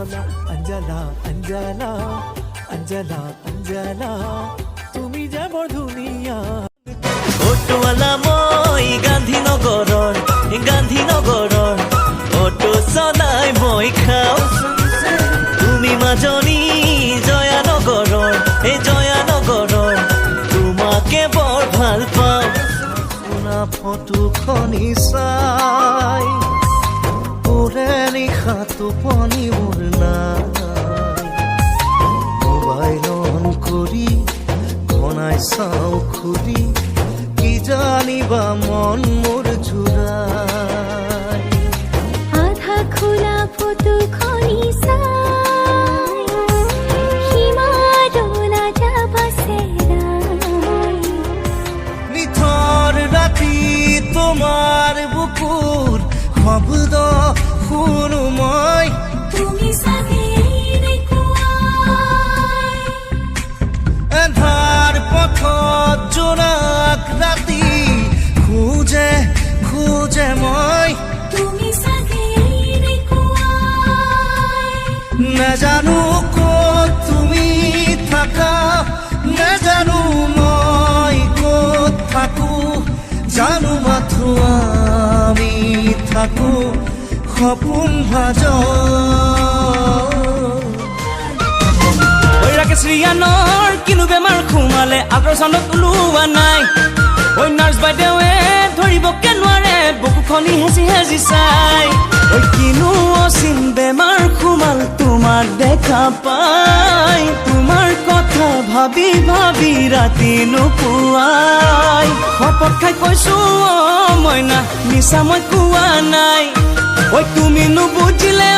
অঞ্জলা অঞ্জলা অঞ্জলা অঞ্জলা তুমি যে বৰ ধুনীয়া অটোৱালা মই গান্ধীনগৰৰ অটো চলাই মই খাওঁ তুমি মাজনী জয়ানগৰৰ এই জয়ানগৰৰ তোমাকে বৰ ভাল পাওঁ শুনা ফটোখনি চাই ওৰে নিশা টোপনি মোৰ নাই মোবাইল অন কৰি ঘনাই চাওঁ খুলি কি জানিবা মন মোৰ জোৰাই আধা খোলা ফটোখনি চাই সীমা ডোলা যাবা চেৰাই নিথৰ ৰাতি তোমাৰ বুকুৰ শব্দ শুনো মই তুমি চাগে দেখুৱাই এন্ধাৰ পথত জোনাক ৰাতি খোজে খোজে মই তুমি চাগে দেখুৱাই নাজানো ক'ত তুমি থাকা নাজানো মই ক'ত থাকো জানো মাথো আমি থাকো সপোন ভাজ শ্ৰীয়ানৰ কিনো বেমাৰ সোমালে আল্ট্ৰাচাউণ্ডত ওলোৱা নাই ঐ নাৰ্ছ বাইদেৱে ধৰিবকে নোৱাৰে বুকুখনি হেঁচি হেঁচি চাই ঐ কিনো অচিন বেমাৰ সোমাল তোমাৰ দেখা পাই তোমাৰ কথা ভাবি ভাবি ৰাতি নোপোৱাই শপত খাই কৈছো মইনা মিছা মই কোৱা নাই ঐ তুমি নুবুজিলে